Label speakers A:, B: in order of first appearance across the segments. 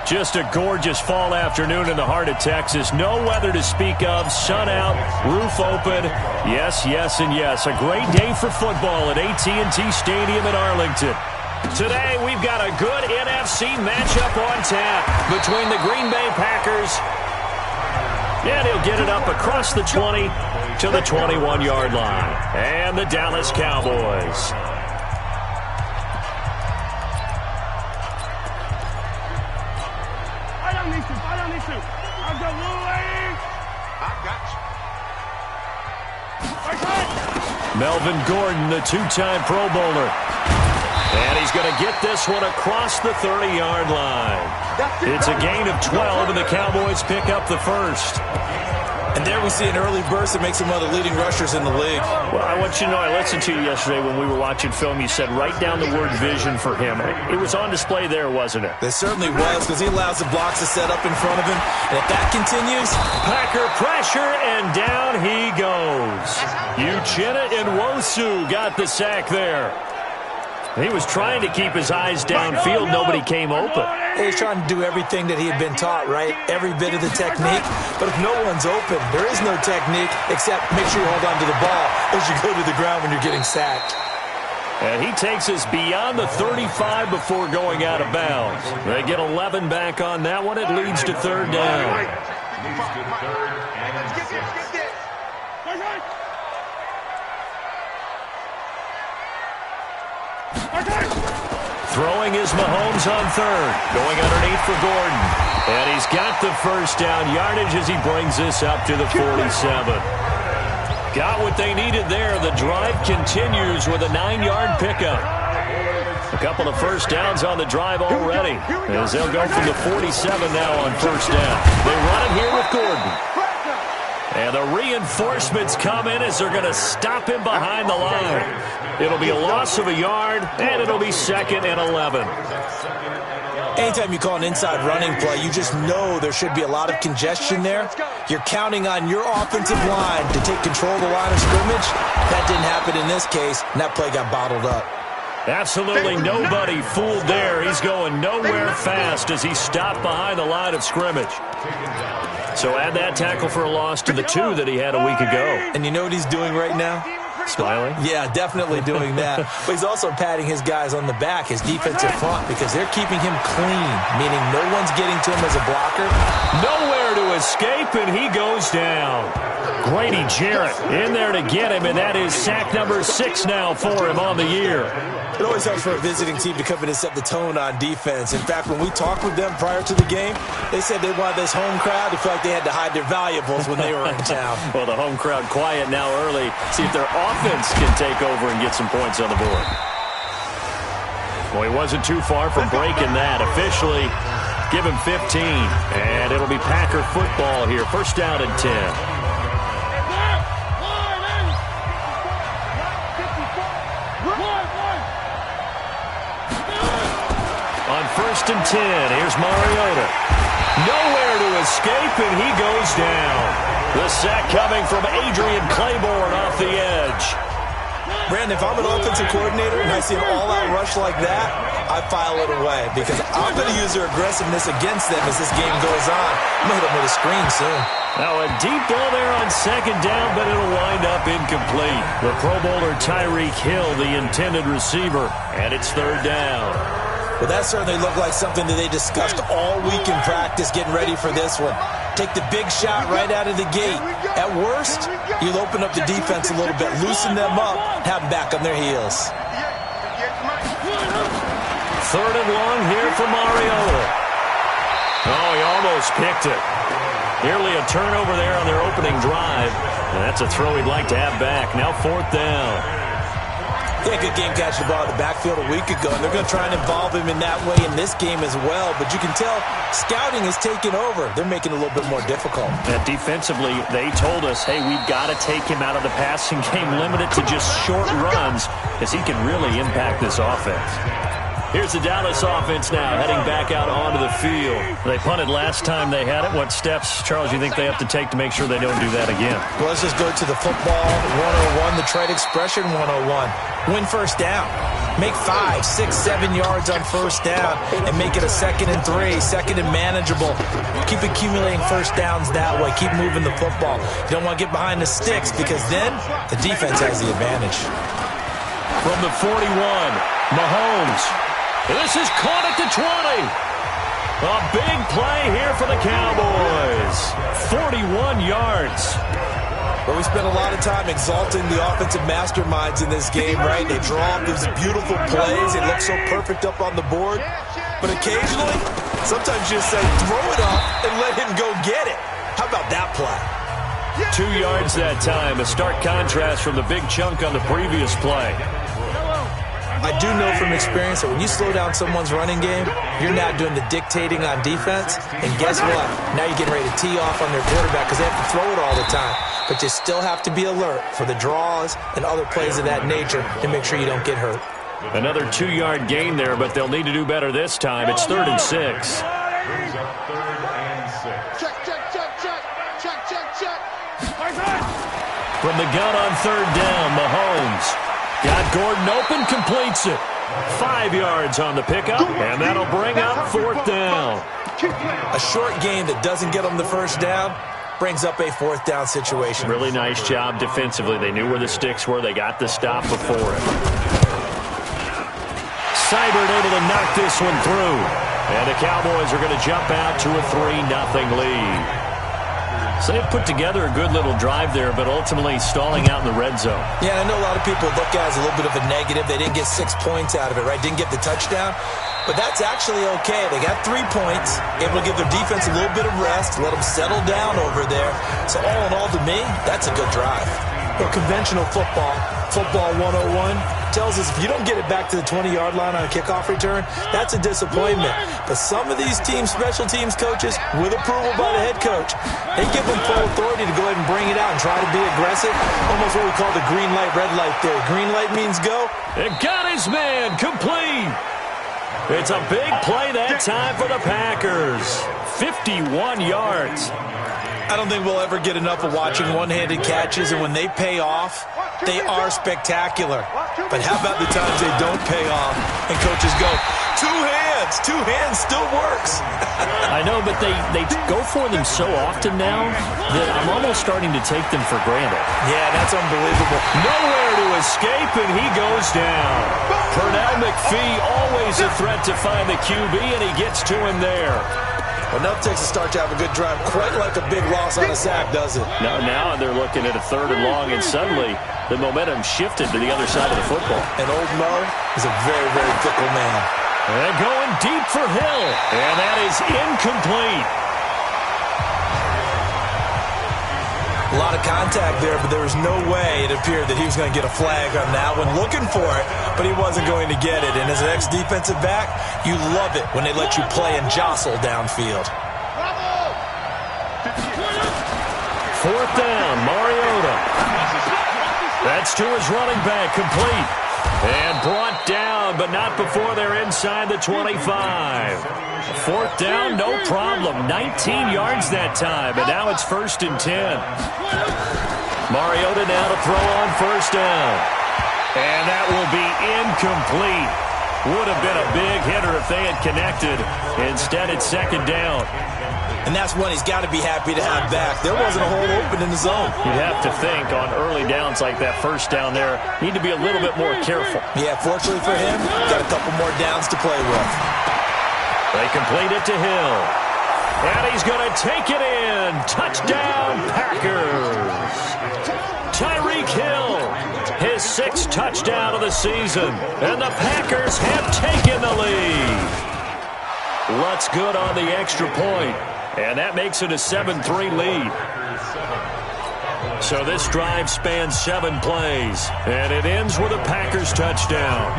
A: Just a gorgeous fall afternoon in the heart of Texas. No weather to speak of. Sun out, roof open. Yes, yes, and yes. A great day for football at AT&T Stadium in Arlington. Today, we've got a good NFC matchup on tap between the Green Bay Packers. And he'll get it up across the 20 to the 21-yard line. And the Dallas Cowboys. Melvin Gordon, the two-time Pro Bowler. And he's going to get this one across the 30-yard line. It's a gain of 12, and the Cowboys pick up the first.
B: And there we see an early burst that makes him one of the leading rushers in the league.
A: Well, I want you to know, I listened to you yesterday when we were watching film. You said write down the word vision for him. It was on display there, wasn't it?
B: It certainly was, because he allows the blocks to set up in front of him. And if that continues,
A: Packer pressure, and down he goes. Uchenna Nwosu got the sack there. He was trying to keep his eyes downfield. Nobody came open.
B: He was trying to do everything that he had been taught, right? Every bit of the technique. But if no one's open, there is no technique except make sure you hold on to the ball as you go to the ground when you're getting sacked.
A: And he takes us beyond the 35 before going out of bounds. They get 11 back on that one. It leads to third down. Throwing is Mahomes on third. Going underneath for Gordon. And he's got the first down yardage as he brings this up to the 47. Got what they needed there. The drive continues with a 9-yard pickup. A couple of first downs on the drive already, as they'll go from the 47 now on first down. They run it here with Gordon. And the reinforcements come in as they're going to stop him behind the line. It'll be a loss of a yard, and it'll be 2nd and 11.
B: Anytime you call an inside running play, you just know there should be a lot of congestion there. You're counting on your offensive line to take control of the line of scrimmage. That didn't happen in this case, and that play got bottled up.
A: Absolutely nobody fooled there. He's going nowhere fast as he stopped behind the line of scrimmage. So add that tackle for a loss to the 2 that he had a week ago.
B: And you know what he's doing right now?
A: Smiling?
B: Yeah, definitely doing that. But he's also patting his guys on the back, his defensive front, because they're keeping him clean, meaning no one's getting to him as a blocker.
A: Nowhere to escape, and he goes down. Grady Jarrett in there to get him, and that is sack number 6 now for him on the year.
B: It always helps for a visiting team to come in and set the tone on defense. In fact, when we talked with them prior to the game, they said they wanted this home crowd to feel like they had to hide their valuables when they were in town.
A: Well, the home crowd quiet now early. See if their offense can take over and get some points on the board. Well, he wasn't too far from breaking that. Officially, give him 15. And it'll be Packer football here. First down and 10. First and 10. Here's Mariota. Nowhere to escape, and he goes down. The sack coming from Adrian Claiborne off the edge.
B: Brandon, if I'm an offensive coordinator and I see an all-out rush like that, I file it away because I'm going to use their aggressiveness against them as this game goes on. I'm going to hit them with a screen soon.
A: Now a deep ball there on second down, but it'll wind up incomplete. The Pro Bowler Tyreek Hill, the intended receiver, and it's third down.
B: Well, that certainly looked like something that they discussed all week in practice getting ready for this one. Take the big shot right out of the gate. At worst, you'll open up the defense a little bit, loosen them up, have them back on their heels.
A: Third and long here for Mariota. Oh, he almost picked it. Nearly a turnover there on their opening drive. And that's a throw he'd like to have back. Now fourth down.
B: Yeah, good game catching the ball in the backfield a week ago, and they're going to try and involve him in that way in this game as well. But you can tell scouting is taking over. They're making it a little bit more difficult.
A: And defensively, they told us, hey, we've got to take him out of the passing game, limit it to just short runs, as he can really impact this offense. Here's the Dallas offense now, heading back out onto the field. They punted last time they had it. What steps, Charles, you think they have to take to make sure they don't do that again?
B: Well, let's just go to the football 101, the trade expression 101. Win first down. Make 5, 6, 7 yards on first down and make it a 2nd and 3, 2nd and manageable. Keep accumulating first downs that way. Keep moving the football. You don't want to get behind the sticks because then the defense has the advantage.
A: From the 41, Mahomes. This is caught at the 20. A big play here for the Cowboys. 41 yards.
B: But we spent a lot of time exalting the offensive masterminds in this game, right? They draw up these beautiful plays. They look so perfect up on the board. But occasionally, sometimes you just say, throw it up and let him go get it. How about that play?
A: 2 yards that time. A stark contrast from the big chunk on the previous play.
B: I do know from experience that when you slow down someone's running game, you're now doing the dictating on defense. And guess what? Now you're getting ready to tee off on their quarterback because they have to throw it all the time. But you still have to be alert for the draws and other plays of that nature to make sure you don't get hurt.
A: Another 2-yard gain there, but they'll need to do better this time. It's 3rd and 6. From the gun on 3rd down, Mahomes. Got Gordon open, completes it. 5 yards on the pickup, and that'll bring up 4th down.
B: A short game that doesn't get them the first down brings up a 4th down situation.
A: Really nice job defensively. They knew where the sticks were. They got the stop before it. Seibert able to knock this one through. And the Cowboys are going to jump out to a 3-0 lead. So they've put together a good little drive there, but ultimately stalling out in the red zone.
B: Yeah, I know a lot of people look at it as a little bit of a negative. They didn't get 6 points out of it, right? Didn't get the touchdown. But that's actually okay. They got 3 points, able to give their defense a little bit of rest, let them settle down over there. So all in all, to me, that's a good drive. Well, conventional football 101, tells us if you don't get it back to the 20-yard line on a kickoff return, that's a disappointment. But some of these teams, special teams coaches, with approval by the head coach, they give them full authority to go ahead and bring it out and try to be aggressive. Almost what we call the green light, red light theory. Green light means go.
A: It got his man complete. It's a big play that time for the Packers. 51 yards.
B: I don't think we'll ever get enough of watching one-handed catches, and when they pay off, they are spectacular. But how about the times they don't pay off and coaches go, 2 hands, 2 hands still works.
A: I know, but they go for them so often now that I'm almost starting to take them for granted.
B: Yeah, that's unbelievable.
A: Nowhere to escape, and he goes down. Pernell McPhee, always a threat to find the QB, and he gets to him there.
B: Enough takes a start to have a good drive, quite like a big loss on a sack, does it?
A: No, now they're looking at a 3rd and long, and suddenly the momentum shifted to the other side of the football.
B: And old Mo is a very, very fickle man.
A: And going deep for Hill, and that is incomplete.
B: A lot of contact there, but there was no way it appeared that he was going to get a flag on that one. Looking for it, but he wasn't going to get it. And as an ex-defensive back, you love it when they let you play and jostle downfield.
A: 4th down, Mariota. That's to his running back, complete. And brought down, but not before they're inside the 25. 4th down, no problem. 19 yards that time, but now it's 1st and 10. Mariota now to throw on 1st down. And that will be incomplete. Would have been a big hitter if they had connected. Instead, it's 2nd down.
B: And that's one he's got to be happy to have back. There wasn't a hole open in the zone.
A: You'd have to think on early downs like that 1st down there, need to be a little bit more careful.
B: Yeah, fortunately for him, got a couple more downs to play with.
A: They complete it to Hill. And he's going to take it in. Touchdown, Packers. Tyreek Hill, his 6th touchdown of the season. And the Packers have taken the lead. Lutz good on the extra point. And that makes it a 7-3 lead. So this drive spans 7 plays. And it ends with a Packers touchdown.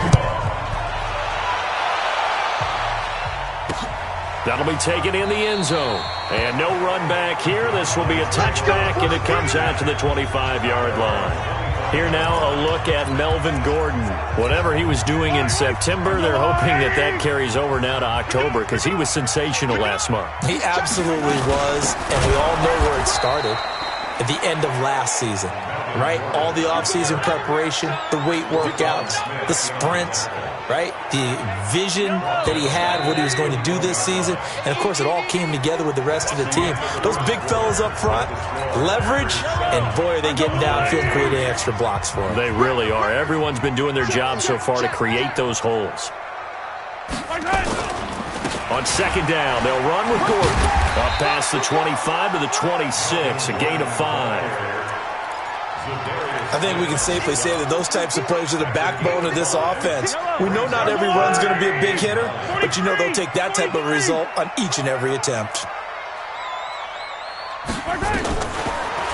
A: That'll be taken in the end zone. And no run back here. This will be a touchback, and it comes out to the 25-yard line. Here now, a look at Melvin Gordon. Whatever he was doing in September, they're hoping that that carries over now to October because he was sensational last month.
B: He absolutely was, and we all know where it started. At the end of last season, right? All the offseason preparation, the weight workouts, the sprints, right? The vision that he had, what he was going to do this season. And, of course, it all came together with the rest of the team. Those big fellas up front, leverage, and, boy, are they getting downfield creating extra blocks for him.
A: They really are. Everyone's been doing their job so far to create those holes. On second down, they'll run with Gordon. Up past the 25 to the 26, a gain of 5.
B: I think we can safely say that those types of plays are the backbone of this offense. We know not every run's going to be a big hitter, but you know they'll take that type of result on each and every attempt.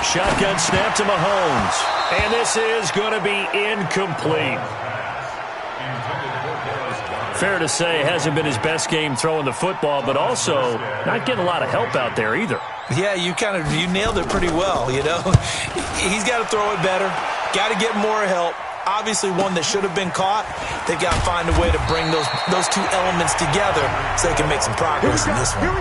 A: Shotgun snap to Mahomes. And this is going to be incomplete. Fair to say, hasn't been his best game throwing the football, but also not getting a lot of help out there either.
B: Yeah, you nailed it pretty well, you know. He's got to throw it better, got to get more help. Obviously one that should have been caught. They've got to find a way to bring those two elements together so they can make some progress in this one.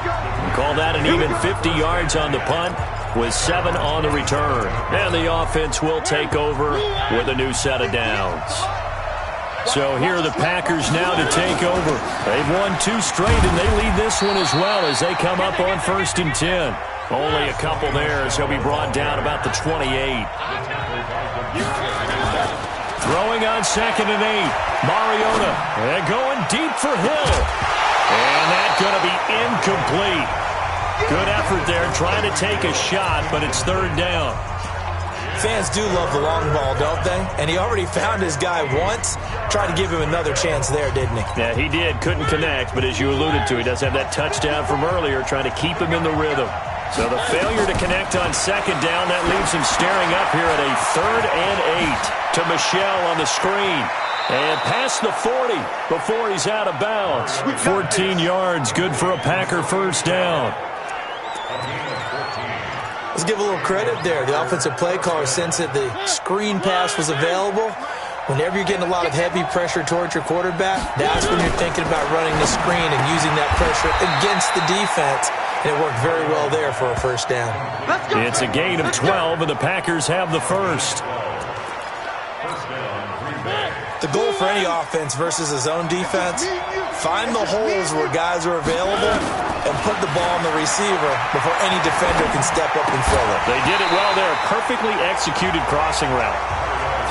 A: Call that an even 50 yards on the punt with 7 on the return. And the offense will take over with a new set of downs. So here are the Packers now to take over. They've won 2 straight, and they lead this one as well as they come up on 1st and 10. Only a couple there as he'll be brought down about the 28. Throwing on 2nd and 8. Mariota. And going deep for Hill. And that's going to be incomplete. Good effort there trying to take a shot, but it's 3rd down.
B: Fans do love the long ball, don't they? And he already found his guy once. Tried to give him another chance there, didn't he?
A: Yeah, he did. Couldn't connect, but as you alluded to, he does have that touchdown from earlier, trying to keep him in the rhythm. So the failure to connect on 2nd down, that leaves him staring up here at a 3rd and 8 to Michelle on the screen. And past the 40 before he's out of bounds. 14 yards, good for a Packer 1st down.
B: Let's give a little credit there. The offensive play caller, since that the screen pass was available, whenever you're getting a lot of heavy pressure towards your quarterback, that's when you're thinking about running the screen and using that pressure against the defense. And it worked very well there for a 1st down.
A: It's a gain of 12, and the Packers have the 1st.
B: The goal for any offense versus a zone defense, find the holes where guys are available and put the ball on the receiver before any defender can step up and fill it.
A: They did it well there. Perfectly executed crossing route.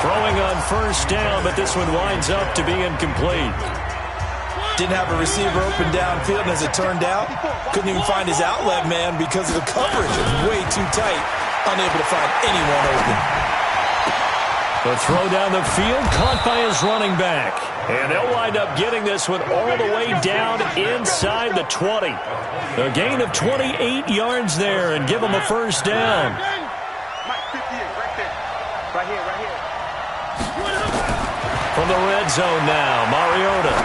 A: Throwing on 1st down, but this one winds up to be incomplete.
B: Didn't have a receiver open downfield, and as it turned out, couldn't even find his outlet man because of the coverage. It was way too tight, unable to find anyone open.
A: The throw down the field, caught by his running back. And they'll wind up getting this one all the way down inside the 20. A gain of 28 yards there and give them a 1st down.
C: Right here.
A: From the red zone now, Mariota.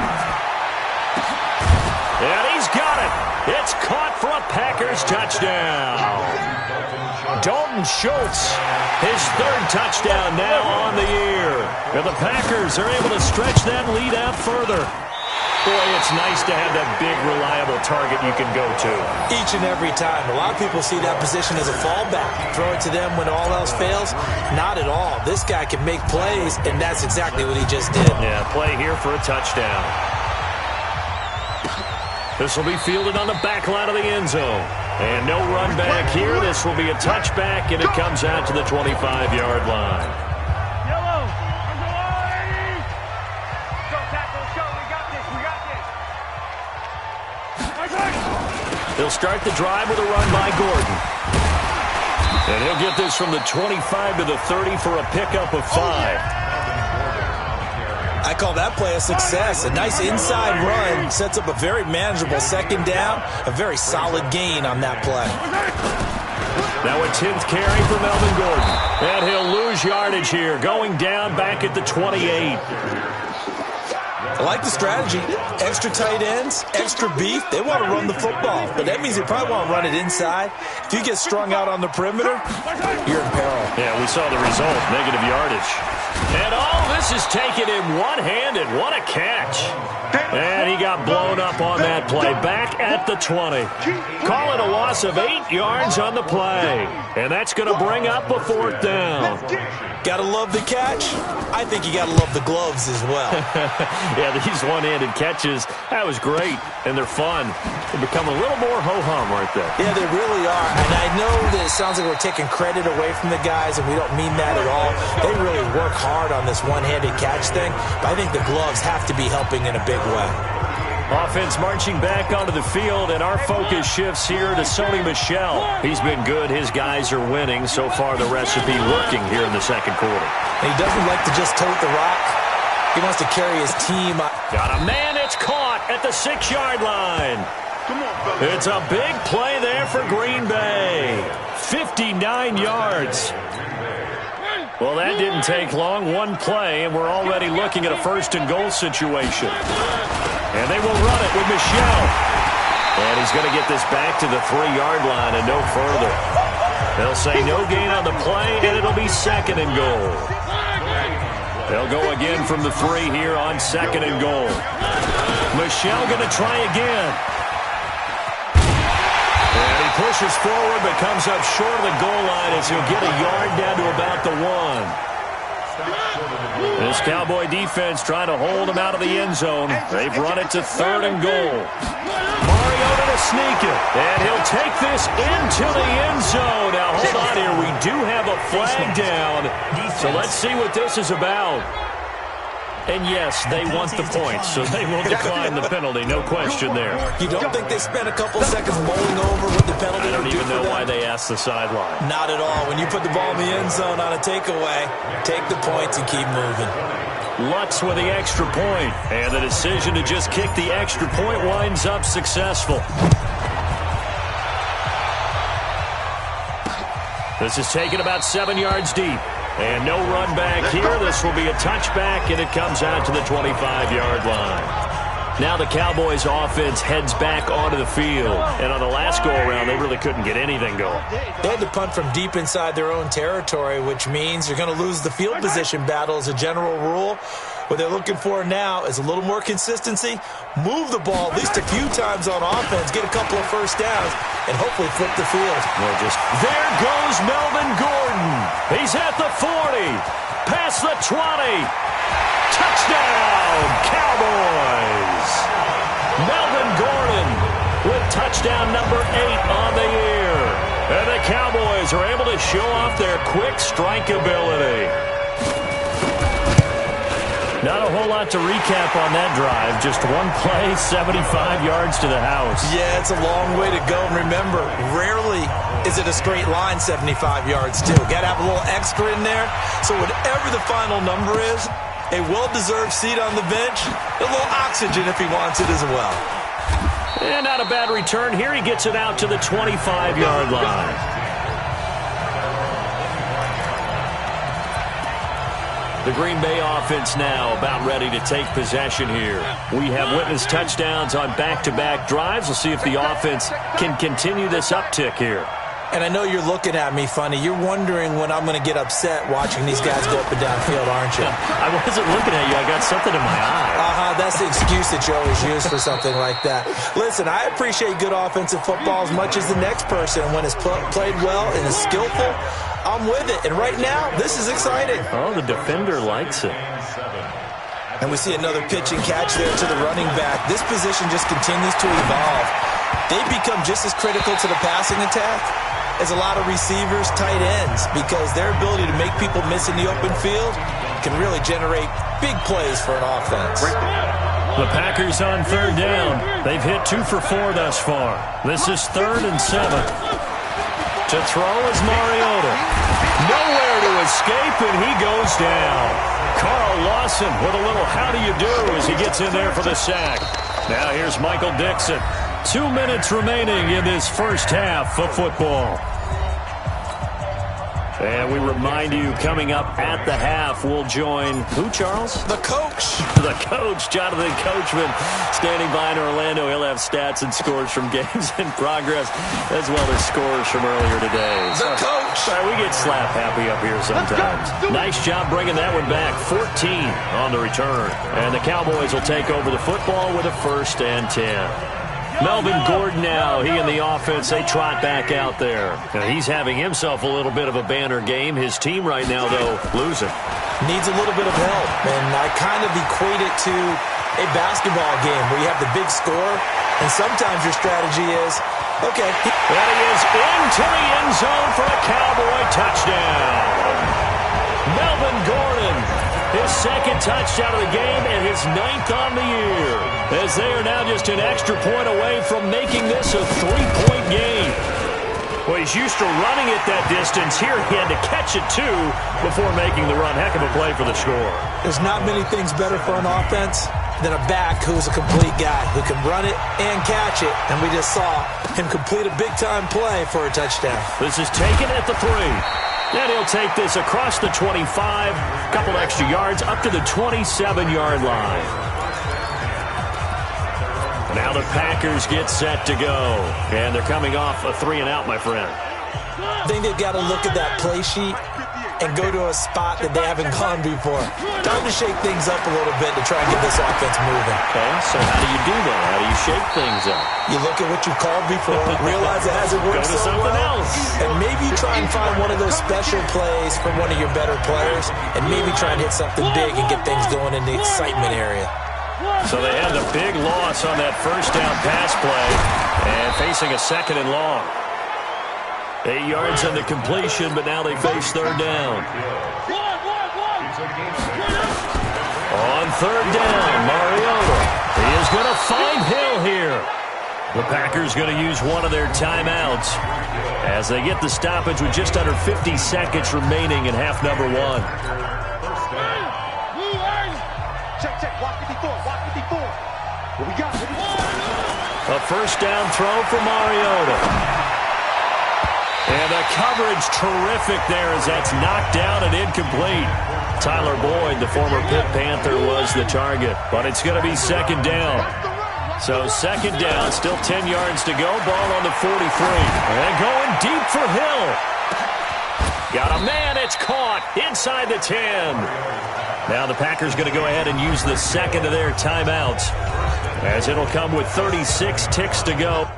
A: And he's got it. It's caught for a Packers touchdown. Dalton Schultz, his 3rd touchdown now on the year. And the Packers are able to stretch that lead out further. Boy, it's nice to have that big, reliable target you can go to.
B: Each and every time. A lot of people see that position as a fallback. Throw it to them when all else fails. Not at all. This guy can make plays, and that's exactly what he just did.
A: Yeah, play here for a touchdown. This will be fielded on the back line of the end zone. And no run back here. This will be a touchback, and it comes out to the 25-yard line.
C: Yellow, go tackle, go. We got this.
A: They'll start the drive with a run by Gordon. And he'll get this from the 25 to the 30 for a pickup of 5.
B: I call that play a success. A nice inside run sets up a very manageable 2nd down. A very solid gain on that play.
A: Now a 10th carry for Melvin Gordon. And he'll lose yardage here, going down back at the 28.
B: I like the strategy. Extra tight ends, extra beef. They want to run the football, but that means they probably want to run it inside. If you get strung out on the perimeter, you're in peril.
A: Yeah, we saw the result, negative yardage. And all this is taken in one-handed. What a catch. And he got blown up on that play. Back at the 20. Call it a loss of 8 yards on the play. And that's going to bring up a 4th down.
B: Gotta love the catch. I think you gotta love the gloves as well.
A: Yeah, these one-handed catches, that was great. And they're fun. They become a little more ho-hum right there.
B: Yeah, they really are. And I know that it sounds like we're taking credit away from the guys, and we don't mean that at all. They really work hard on this one-handed catch thing, but I think the gloves have to be helping in a big way.
A: Offense marching back onto the field, and our focus shifts here to Sony Michel. He's been good. His guys are winning. So far, the recipe working here in the second quarter.
B: And he doesn't like to just tote the rock. He wants to carry his team.
A: Got a man. It's caught at the 6-yard line. It's a big play there for Green Bay. 59 yards. Well, that didn't take long. One play, and we're already looking at a 1st-and-goal situation. And they will run it with Michel. And he's going to get this back to the 3-yard line and no further. They'll say no gain on the play, and it'll be 2nd and goal. They'll go again from the 3 here on 2nd and goal. Michel going to try again. And he pushes forward but comes up short of the goal line as he'll get a yard down to about the 1. This Cowboy defense trying to hold him out of the end zone. They've run it to 3rd and goal. Mariota to sneak it. And he'll take this into the end zone. Now, hold on here. We do have a flag down. So let's see what this is about. And yes, they want the points, so they will decline the penalty. No question there.
B: You don't think they spent a couple seconds mulling over what the penalty
A: I don't
B: would do
A: even know why they asked the sideline.
B: Not at all. When you put the ball in the end zone on a takeaway, take the points and keep moving.
A: Lutz with the extra point, and the decision to just kick the extra point winds up successful. This is taken about 7 yards deep. And no run back here. This will be a touchback, and it comes out to the 25-yard line. Now the Cowboys offense heads back onto the field. And on the last go-around, they really couldn't get anything going.
B: They had to punt from deep inside their own territory, which means you're going to lose the field position battle as a general rule. What they're looking for now is a little more consistency, move the ball at least a few times on offense, get a couple of first downs, and hopefully flip the field.
A: There goes Melvin Gordon. He's at the 40, past the 20. Touchdown, Cowboys. Melvin Gordon with touchdown number 8 on the year. And the Cowboys are able to show off their quick strike ability. Not a whole lot to recap on that drive. Just one play, 75 yards to the house.
B: Yeah, it's a long way to go. And remember, rarely is it a straight line 75 yards, too. Got to have a little extra in there. So whatever the final number is, a well-deserved seat on the bench, a little oxygen if he wants it as well.
A: And not a bad return here. He gets it out to the 25-yard line. The Green Bay offense now about ready to take possession here. We have witnessed touchdowns on back-to-back drives. We'll see if the offense can continue this uptick here.
B: And I know you're looking at me funny. You're wondering when I'm going to get upset watching these guys go up and down field, aren't you?
A: I wasn't looking at you. I got something in my eye.
B: That's the excuse that you always use for something like that. Listen, I appreciate good offensive football as much as the next person. When it's played well and is skillful, I'm with it. And right now, this is exciting.
A: Oh, the defender likes it.
B: And we see another pitch and catch there to the running back. This position just continues to evolve. They become just as critical to the passing attack as a lot of receivers, tight ends, because their ability to make people miss in the open field can really generate big plays for an offense.
A: The Packers on 3rd down. They've hit 2 for 4 thus far. This is 3rd and 7. To throw is Mariota. Nowhere to escape, and he goes down. Carl Lawson with a little how do you do as he gets in there for the sack. Now here's Michael Dixon. 2 minutes remaining in this first half of football. And we remind you, coming up at the half, we'll join who, Charles?
B: The coach.
A: The coach, Jonathan Coachman, standing by in Orlando. He'll have stats and scores from games in progress, as well as scores from earlier today.
B: The coach.
A: Sorry, we get slap happy up here sometimes. Nice job bringing that one back. 14 on the return. And the Cowboys will take over the football with a 1st and 10. Melvin Gordon now, he and the offense, they trot back out there. Now, he's having himself a little bit of a banner game. His team right now, though, losing.
B: Needs a little bit of help, and I kind of equate it to a basketball game where you have the big score, and sometimes your strategy is, okay.
A: And he is into the end zone for a Cowboy touchdown. Melvin Gordon, his 2nd touchdown of the game and his 9th on the year, as they are now just an extra point away from making this a 3-point game. Well, he's used to running it that distance. Here he had to catch it, too, before making the run. Heck of a play for the score.
B: There's not many things better for an offense than a back who's a complete guy, who can run it and catch it. And we just saw him complete a big-time play for a touchdown.
A: This is taken at the 3. And he'll take this across the 25, a couple extra yards, up to the 27-yard line. Now the Packers get set to go. And they're coming off a 3-and-out, my friend.
B: I think they've got to look at that play sheet and go to a spot that they haven't gone before. Time to shake things up a little bit to try and get this offense moving.
A: Okay, so how do you do that? How do you shake things up?
B: You look at what you called before, realize it hasn't worked
A: Go to
B: so
A: something
B: well,
A: else.
B: and maybe try and find one of those special plays from one of your better players, and maybe try and hit something big and get things going in the excitement area.
A: So they had the big loss on that 1st down pass play, and facing a 2nd and long. 8 yards on the completion, but now they face 3rd down. On 3rd down, Mariota. He is going to find Hill here. The Packers going to use one of their timeouts as they get the stoppage with just under 50 seconds remaining in half number 1.
C: Check. Watch 54. Watch 54. What we got?
A: A 1st down throw for Mariota. And the coverage terrific there as that's knocked down and incomplete. Tyler Boyd, the former Pitt Panther, was the target. But it's going to be 2nd down. So 2nd down, still 10 yards to go. Ball on the 43. And going deep for Hill. Got a man, it's caught inside the 10. Now the Packers going to go ahead and use the 2nd of their timeouts, as it'll come with 36 ticks to go.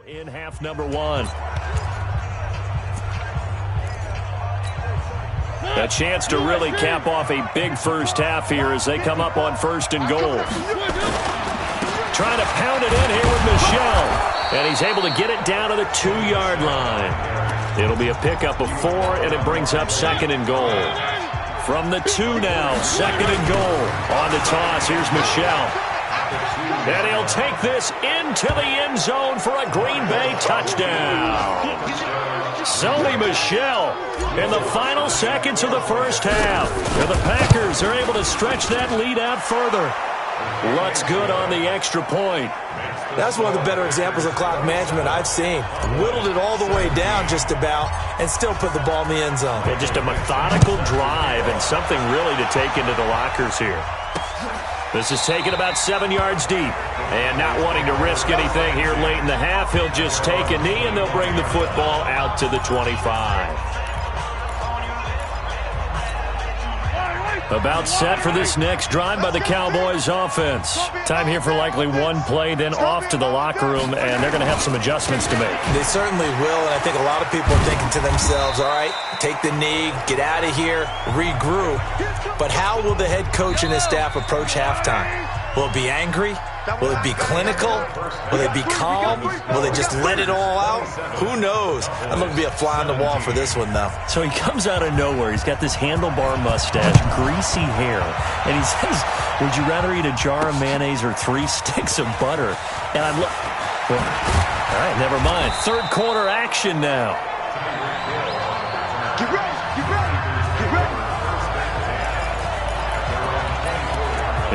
A: In half number 1. A chance to really cap off a big 1st half here as they come up on 1st and goal. Trying to pound it in here with Michel. And he's able to get it down to the 2-yard line. It'll be a pickup of 4, and it brings up 2nd and goal. From the 2 now, 2nd and goal. On the toss, here's Michel. And he'll take this into the end zone for a Green Bay touchdown. Sony Michel in the final seconds of the 1st half. And the Packers are able to stretch that lead out further. Lutz good on the extra point.
B: That's one of the better examples of clock management I've seen. Whittled it all the way down just about and still put the ball in the end zone.
A: Yeah, just a methodical drive and something really to take into the lockers here. This is taken about 7 yards deep. And not wanting to risk anything here late in the half, he'll just take a knee and they'll bring the football out to the 25. About set for this next drive by the Cowboys offense. Time here for likely one play, then off to the locker room, and they're going to have some adjustments to make.
B: They certainly will, and I think a lot of people are thinking to themselves, all right, take the knee, get out of here, regroup. But how will the head coach and his staff approach halftime? Will it be angry? Will it be clinical? Will they be calm? Will they just let it all out? Who knows? I'm going to be a fly on the wall for this one, though.
A: So he comes out of nowhere. He's got this handlebar mustache, greasy hair, and he says, would you rather eat a jar of mayonnaise or 3 sticks of butter? And I'm well, all right, never mind. Third quarter action now.
C: Get ready, get ready, get ready.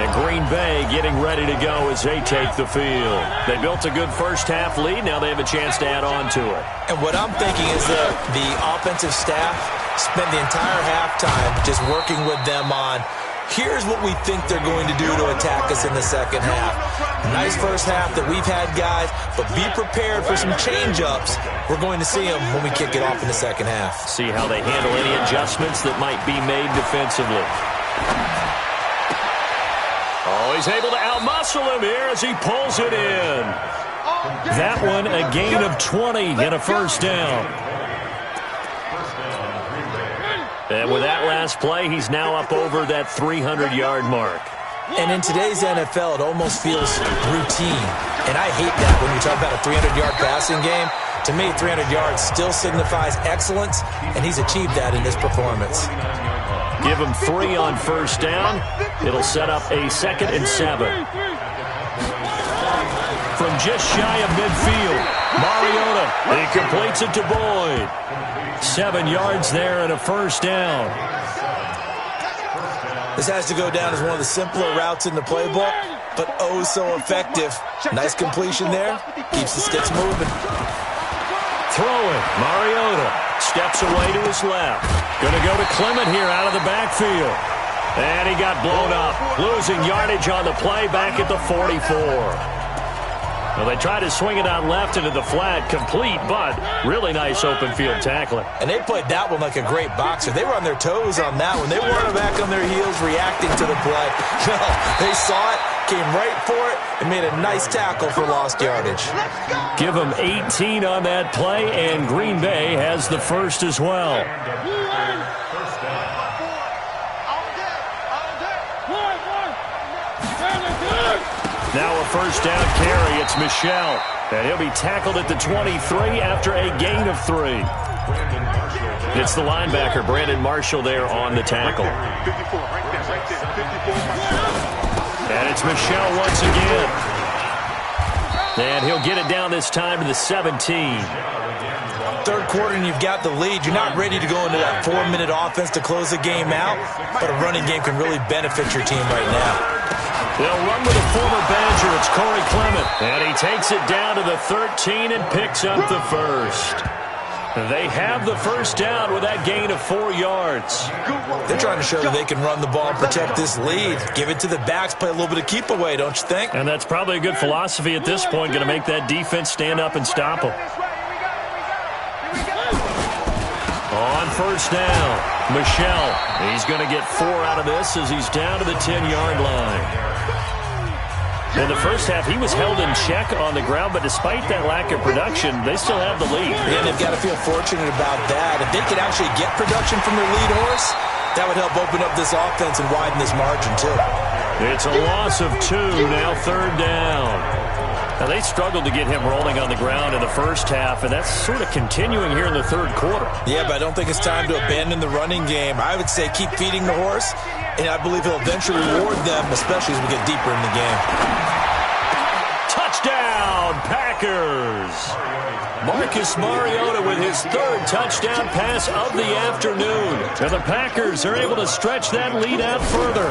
A: And Green Bay getting ready to go as they take the field. They built a good first-half lead. Now they have a chance to add on to it.
B: And what I'm thinking is that the offensive staff spent the entire halftime just working with them on, here's what we think they're going to do to attack us in the second half. Nice first half that we've had, guys, but be prepared for some change-ups. We're going to see them when we kick it off in the second half.
A: See how they handle any adjustments that might be made defensively. Oh, he's able to outmuscle him here as he pulls it in. That one, a gain of 20 and a first down. And with that last play, he's now up over that 300-yard mark.
B: And in today's NFL, it almost feels routine. And I hate that when you talk about a 300-yard passing game. To me, 300 yards still signifies excellence, and he's achieved that in this performance.
A: Give him 3 on first down. It'll set up a 2nd and 7. From just shy of midfield, Mariota, he completes it to Boyd. 7 yards there and a first down.
B: This has to go down as one of the simpler routes in the playbook, but oh so effective. Nice completion there. Keeps the sticks moving.
A: Throwing, Mariota steps away to his left. Going to go to Clement here out of the backfield. And he got blown up, losing yardage on the play back at the 44. Well, they tried to swing it out left into the flat, complete, but really nice open field tackling.
B: And they played that one like a great boxer. They were on their toes on that one. They weren't back on their heels reacting to the play. No, they saw it, came right for it, and made a nice tackle for lost yardage.
A: Give them 18 on that play, and Green Bay has the first as well. Now a first down carry. It's Michel. And he'll be tackled at the 23 after a gain of 3. It's the linebacker, Brandon Marshall, there on the tackle. And it's Michel once again. And he'll get it down this time to the 17.
B: Third quarter and you've got the lead. You're not ready to go into that 4-minute offense to close the game out, but a running game can really benefit your team right now.
A: They'll run with a former Badger. It's Corey Clement. And he takes it down to the 13 and picks up the first. They have the first down with that gain of 4 yards.
B: They're trying to show that they can run the ball and protect this lead. Give it to the backs, play a little bit of keep away, don't you think?
A: And that's probably a good philosophy at this point, going to make that defense stand up and stop them. On first down, Michel. He's going to get 4 out of this as he's down to the 10-yard line. In the first half, he was held in check on the ground, but despite that lack of production, they still have the lead.
B: And they've got to feel fortunate about that. If they could actually get production from their lead horse, that would help open up this offense and widen this margin, too.
A: It's a loss of 2, now third down. Now, they struggled to get him rolling on the ground in the first half, and that's sort of continuing here in the third quarter.
B: Yeah, but I don't think it's time to abandon the running game. I would say keep feeding the horse, and I believe he'll eventually reward them, especially as we get deeper in the game.
A: Touchdown, Packers! Marcus Mariota with his 3rd touchdown pass of the afternoon. And the Packers are able to stretch that lead out further.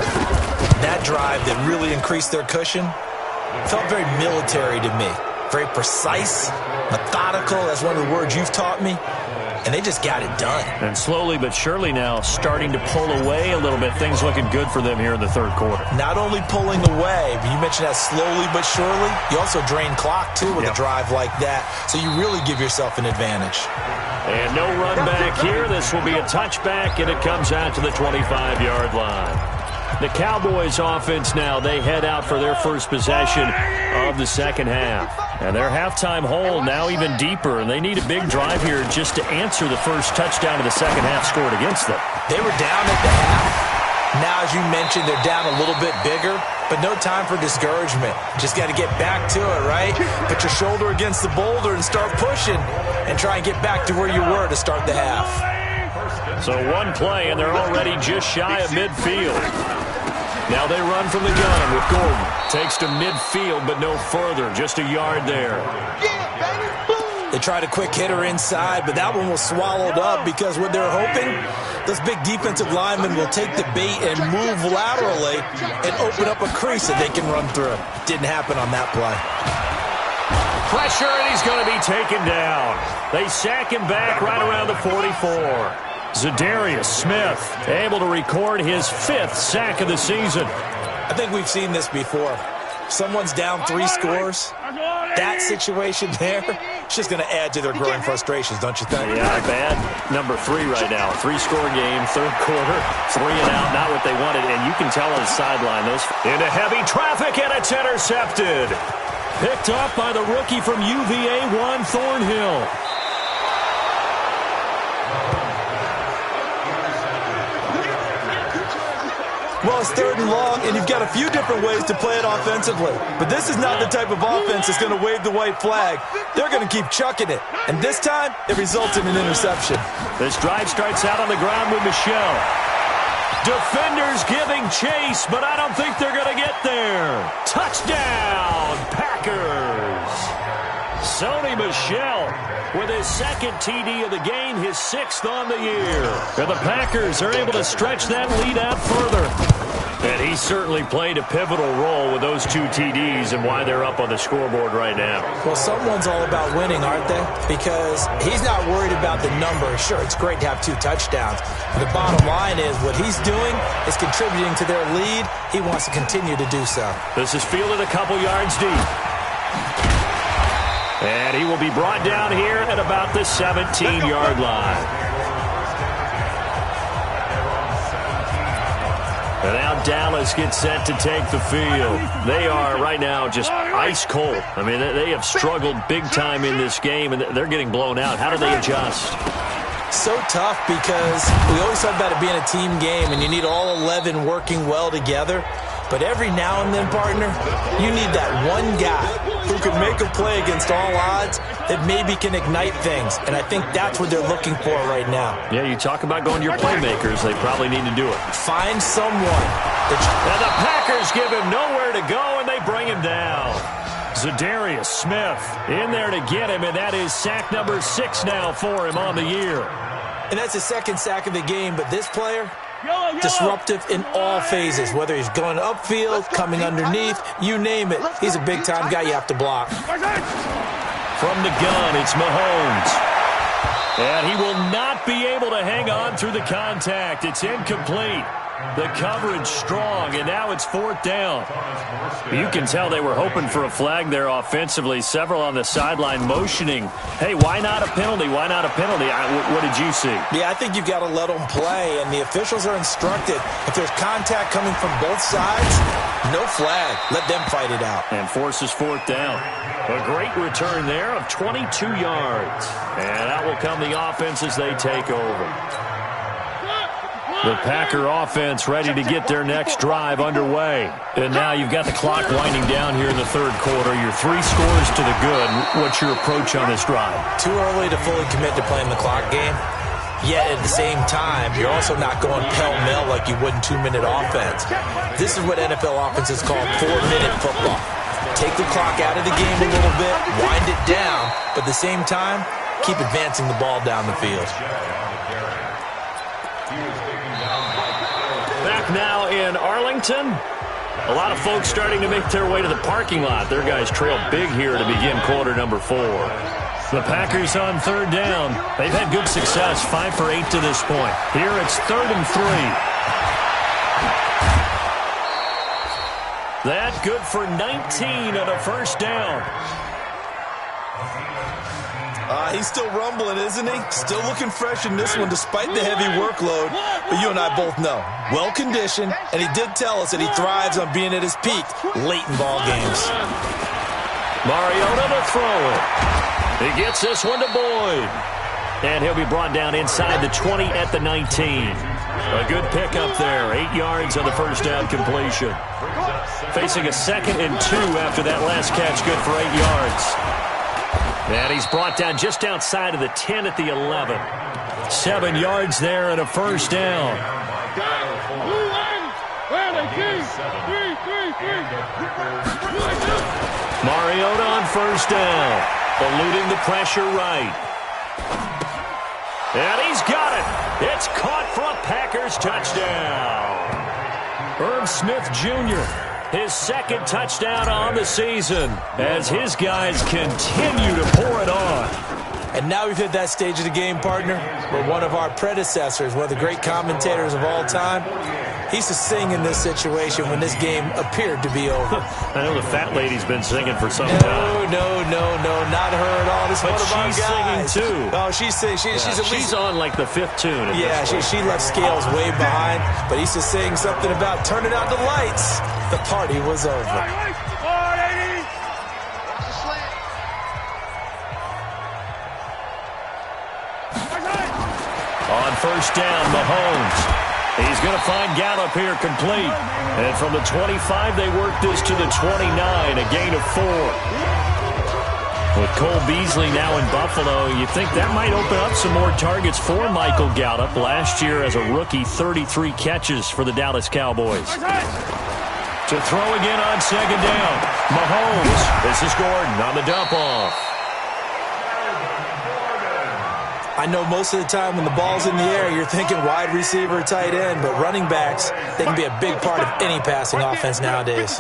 B: That drive that really increased their cushion felt very military to me. Very precise, methodical. That's one of the words you've taught me. And they just got it done.
A: And slowly but surely now starting to pull away a little bit. Things looking good for them here in the third quarter.
B: Not only pulling away, but you mentioned that slowly but surely. You also drain clock, too, with a drive like that. So you really give yourself an advantage.
A: And no run back here. This will be a touchback, and it comes out to the 25-yard line. The Cowboys offense now, they head out for their first possession of the second half. And their halftime hole now even deeper, and they need a big drive here just to answer the first touchdown of the second half scored against them.
B: They were down at the half. Now, as you mentioned, they're down a little bit bigger, but no time for discouragement. Just got to get back to it, right? Put your shoulder against the boulder and start pushing and try and get back to where you were to start the half.
A: So one play, and they're already just shy of midfield. Now they run from the gun with Gordon. Takes to midfield, but no further. Just a yard there.
B: The tried a quick hitter inside, but that one was swallowed up because what they're hoping, those big defensive linemen will take the bait and move laterally and open up a crease that they can run through. Didn't happen on that play.
A: Pressure, and he's going to be taken down. They sack him back right around the 44. Zadarius Smith able to record his 5th sack of the season.
B: I think we've seen this before. Someone's down 3 scores. That situation there, it's just going to add to their growing frustrations, don't you think?
A: Yeah, bad number 3 right now. 3-score game, 3rd quarter, 3 and out, not what they wanted. And you can tell on the sideline, those into heavy traffic, and it's intercepted. Picked up by the rookie from UVA, Juan Thornhill.
B: Well, it's 3rd and long, and you've got a few different ways to play it offensively. But this is not the type of offense that's going to wave the white flag. They're going to keep chucking it. And this time, it results in an interception.
A: This drive starts out on the ground with Michel. Defenders giving chase, but I don't think they're going to get there. Touchdown, Packers. Sony Michel with his 2nd TD of the game, his 6th on the year. And the Packers are able to stretch that lead out further. And he certainly played a pivotal role with those 2 TDs and why they're up on the scoreboard right now.
B: Well, someone's all about winning, aren't they? Because he's not worried about the number. Sure, it's great to have 2 touchdowns. But the bottom line is what he's doing is contributing to their lead. He wants to continue to do so.
A: This is fielded a couple yards deep. And he will be brought down here at about the 17-yard line. And now Dallas gets set to take the field. They are right now just ice cold. I mean, they have struggled big time in this game, and they're getting blown out. How do they adjust?
B: So tough because we always talk about it being a team game, and you need all 11 working well together. But every now and then, partner, you need that one guy who can make a play against all odds that maybe can ignite things. And I think that's what they're looking for right now.
A: Yeah, you talk about going to your playmakers. They probably need to do it.
B: Find someone.
A: And the Packers give him nowhere to go, and they bring him down. Zadarius Smith in there to get him, and that is sack number 6 now for him on the year.
B: And that's his 2nd sack of the game, but this player, disruptive in all phases, whether he's going upfield, coming underneath, you name it. He's a big-time guy you have to block.
A: From the gun, it's Mahomes. And he will not be able to hang on through the contact. It's incomplete. The coverage strong, and now it's 4th down. You can tell they were hoping for a flag there offensively. Several on the sideline motioning, hey, why not a penalty? Why not a penalty? What did you see?
B: Yeah, I think you've got to let them play, and the officials are instructed. If there's contact coming from both sides, no flag. Let them fight it out.
A: And forces 4th down. A great return there of 22 yards. And out will come the offense as they take over. The Packer offense ready to get their next drive underway. And now you've got the clock winding down here in the 3rd quarter. You're 3 scores to the good. What's your approach on this drive?
B: Too early to fully commit to playing the clock game. Yet at the same time, you're also not going pell-mell like you would in 2-minute offense. This is what NFL offenses call 4-minute football. Take the clock out of the game a little bit, wind it down, but at the same time, keep advancing the ball down the field.
A: Back now in Arlington. A lot of folks starting to make their way to the parking lot. Their guys trailed big here to begin quarter number 4. The Packers on 3rd down. They've had good success, 5 for 8 to this point. Here it's 3rd and 3. That good for 19 and a 1st down.
B: He's still rumbling, isn't he? Still looking fresh in this one despite the heavy workload. But you and I both know, well-conditioned, and he did tell us that he thrives on being at his peak late in ball games.
A: Mariota to throw it. He gets this one to Boyd. And he'll be brought down inside the 20 at the 19. A good pickup there. 8 yards on the 1st down completion. Facing a 2nd and 2 after that last catch, good for 8 yards. And he's brought down just outside of the 10 at the 11. 7 yards there and a 1st down. Mariota on 1st down. eluding the pressure right. And he's got it. It's caught for a Packers touchdown. Irv Smith Jr., his second touchdown on the season as his guys continue to pour it on.
B: And now we've hit that stage of the game, partner, where one of our predecessors, one of the great commentators of all time, he used to sing in this situation when this game appeared to be over.
A: I know the fat lady's been singing for some time.
B: No, not her at all. This is one of our guys.
A: But she's singing, too.
B: Oh, she's singing. She's
A: on, like, the fifth tune.
B: Yeah, she left Scales way behind, but he used to sing something about turning out the lights. The party was over.
A: On first down, Mahomes. He's going to find Gallup here complete. And from the 25, they work this to the 29, a gain of 4. With Cole Beasley now in Buffalo, you think that might open up some more targets for Michael Gallup. Last year as a rookie, 33 catches for the Dallas Cowboys. To throw again on second down, Mahomes. This is Gordon on the dump-off.
B: I know most of the time when the ball's in the air, you're thinking wide receiver, tight end, but running backs, they can be a big part of any passing offense nowadays.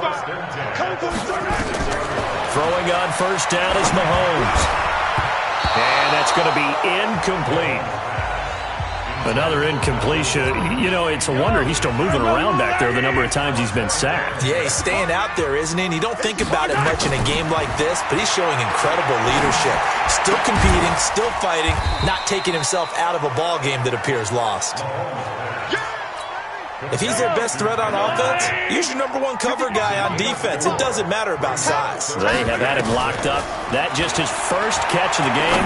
A: Throwing on first down is Mahomes. And that's going to be incomplete. Another incompletion. You know, it's a wonder he's still moving around back there the number of times he's been sacked.
B: Yeah, he's staying out there, isn't he? And you don't think about it much in a game like this, but he's showing incredible leadership. Still competing, still fighting, not taking himself out of a ball game that appears lost. If he's their best threat on offense, use your number one cover guy on defense. It doesn't matter about size.
A: They have had him locked up. That just his first catch of the game.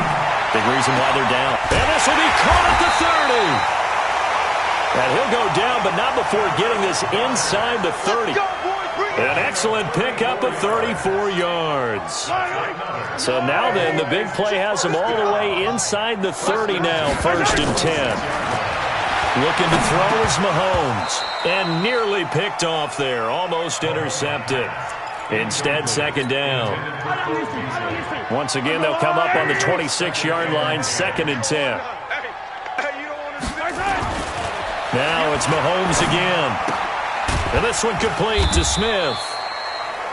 A: Big reason why they're down. And this will be caught at the 30. And he'll go down, but not before getting this inside the 30. An excellent pickup of 34 yards. So now then, the big play has him all the way inside the 30 now, first and 10. Looking to throw is Mahomes. And nearly picked off there. Almost intercepted. Instead, second down. Once again, they'll come up on the 26-yard line, second and 10. Now it's Mahomes again. And this one complete to Smith.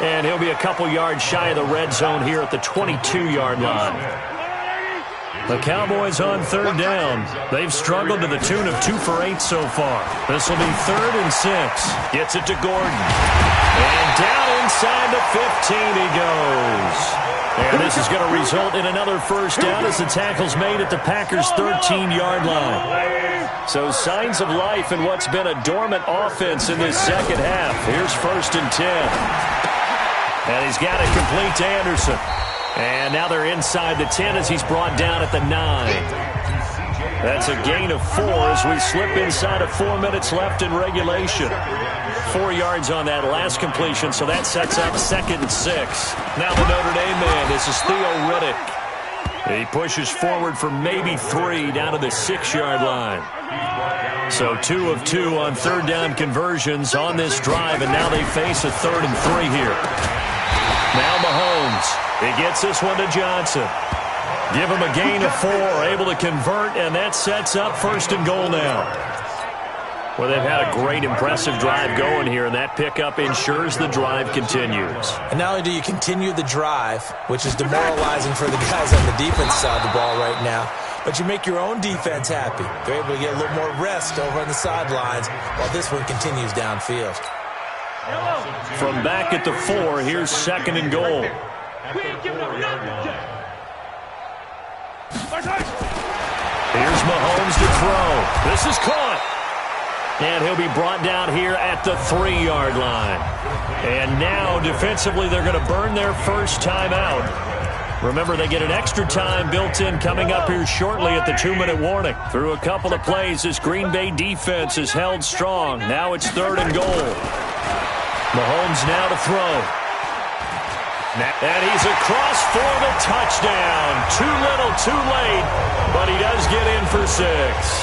A: And he'll be a couple yards shy of the red zone here at the 22-yard line. The Cowboys on third down. They've struggled to the tune of 2 for 8 so far. This will be third and 6. Gets it to Gordon. And down inside the 15 he goes. And this is going to result in another first down as the tackle's made at the Packers' 13-yard line. So signs of life in what's been a dormant offense in this second half. Here's first and 10. And he's got it complete to Anderson. And now they're inside the 10 as he's brought down at the 9. That's a gain of 4 as we slip inside of 4 minutes left in regulation. 4 yards on that last completion, so that sets up second and 6. Now the Notre Dame man, this is Theo Riddick. He pushes forward for maybe 3 down to the 6-yard line. So 2 of 2 on third down conversions on this drive, and now they face a 3rd and 3 here. Now Mahomes. He gets this one to Johnson. Give him a gain of 4, able to convert, and that sets up first and goal now. Well, they've had a great, impressive drive going here, and that pickup ensures the drive continues.
B: And not only do you continue the drive, which is demoralizing for the guys on the defense side of the ball right now, but you make your own defense happy. They're able to get a little more rest over on the sidelines while this one continues downfield.
A: From back at the 4, here's second and goal. Here's Mahomes to throw. This is caught. And he'll be brought down here at the 3-yard line. And now, defensively, they're going to burn their first timeout. Remember, they get an extra time built in coming up here shortly at the 2-minute warning. Through a couple of plays, this Green Bay defense is held strong. Now it's 3rd and goal. Mahomes now to throw. And he's across for the touchdown. Too little, too late, but he does get in for 6.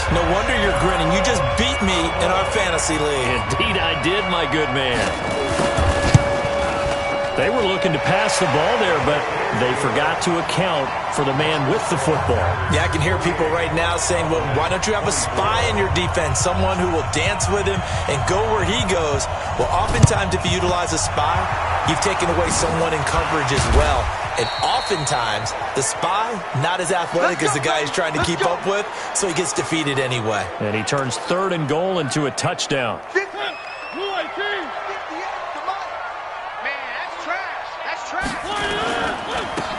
B: No wonder you're grinning. You just beat me in our fantasy league.
A: Indeed I did, my good man. They were looking to pass the ball there, but they forgot to account for the man with the football.
B: Yeah, I can hear people right now saying, well, why don't you have a spy in your defense, someone who will dance with him and go where he goes? Well, oftentimes if you utilize a spy, you've taken away someone in coverage as well. And oftentimes, the spy, not as athletic as the guy he's trying to keep up with, so he gets defeated anyway.
A: And he turns 3rd and goal into a touchdown.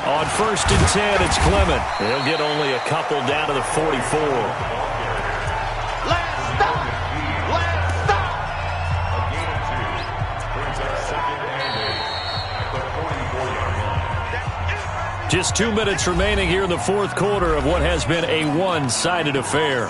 A: On 1st and 10, it's Clement. He'll get only a couple down to the 44.
C: Let's stop! Let's stop!
A: Just 2 minutes remaining here in the 4th quarter of what has been a one-sided affair.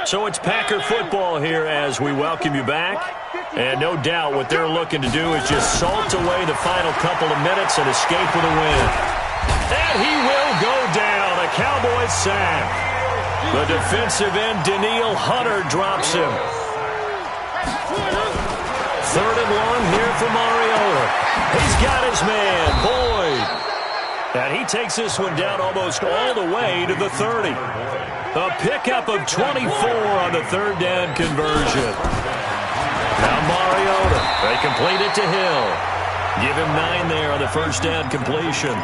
A: So it's Packer football here as we welcome you back. And no doubt what they're looking to do is just salt away the final couple of minutes and escape with a win. And he will go down. A Cowboys sack. The defensive end, Danielle Hunter, drops him. 3rd and long here for Mariota. He's got his man, Boyd. And he takes this one down almost all the way to the 30. A pickup of 24 on the 3rd down conversion. Now Mariota. They complete it to Hill. Give him 9 there on the 1st down completion.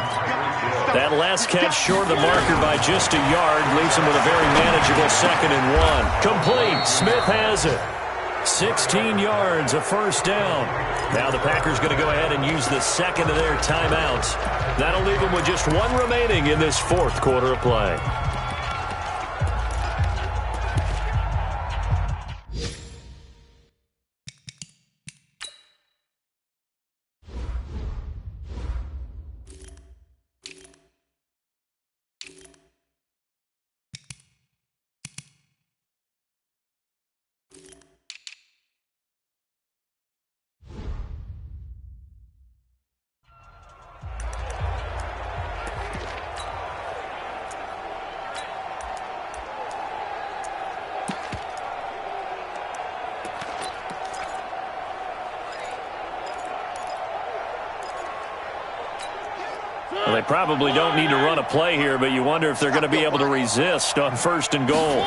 A: That last catch short of the marker by just a yard leaves him with a very manageable 2nd and 1. Complete. Smith has it. 16 yards, a 1st down. Now the Packers going to go ahead and use the 2nd of their timeouts. That'll leave them with just 1 remaining in this 4th quarter of play. Well, they probably don't need to run a play here, but you wonder if they're going to be able to resist on 1st and goal.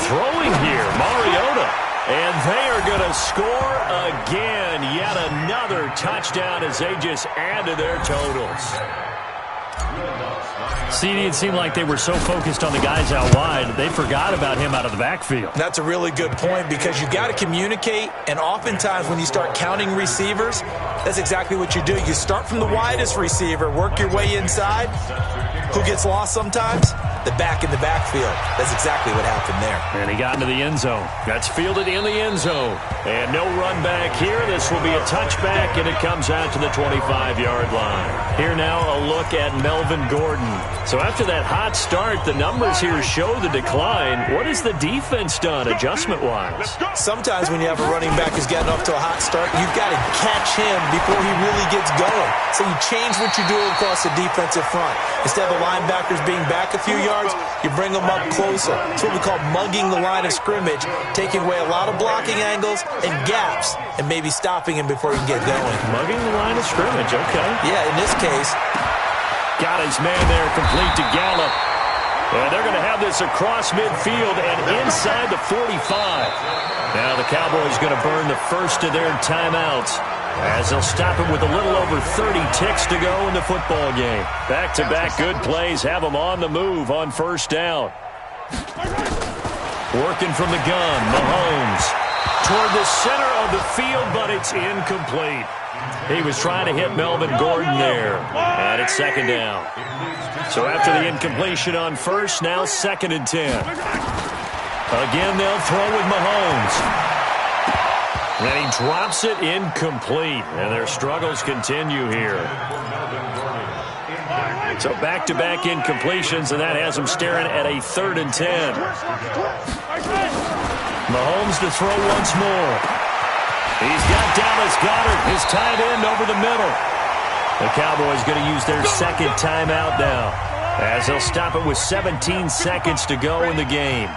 A: Throwing here, Mariota. And they are going to score again. Yet another touchdown as they just add to their totals. CD, it seemed like they were so focused on the guys out wide, they forgot about him out of the backfield.
B: That's a really good point because you got to communicate, and oftentimes when you start counting receivers, that's exactly what you do. You start from the widest receiver, work your way inside. Who gets lost sometimes? The back in the backfield. That's exactly what happened there.
A: And he got into the end zone. That's fielded in the end zone. And no run back here. This will be a touchback, and it comes out to the 25-yard line. Here now a look at Melvin Gordon. So after that hot start, the numbers here show the decline. What has the defense done adjustment-wise?
B: Sometimes when you have a running back who's gotten off to a hot start, you've got to catch him before he really gets going. So you change what you do across the defensive front. Instead of the linebackers being back a few yards, you bring them up closer. It's what we call mugging the line of scrimmage, taking away a lot of blocking angles and gaps, and maybe stopping him before he can get going.
A: Mugging the line of scrimmage, okay.
B: Yeah, in this case.
A: Got his man there, complete to Gallup. And they're going to have this across midfield and inside the 45. Now the Cowboys going to burn the first of their timeouts as they'll stop him with a little over 30 ticks to go in the football game. Back-to-back good plays have them on the move on 1st down. Working from the gun, Mahomes toward the center of the field, but it's incomplete. He was trying to hit Melvin Gordon there, and it's 2nd down. So after the incompletion on 1st, now 2nd and 10. Again, they'll throw with Mahomes. And he drops it incomplete. And their struggles continue here. So back-to-back incompletions, and that has them staring at a 3rd and 10. Mahomes to throw once more. He's got Dallas Goedert, his tight end, over the middle. The Cowboys going to use their 2nd timeout now, as they'll stop it with 17 seconds to go in the game.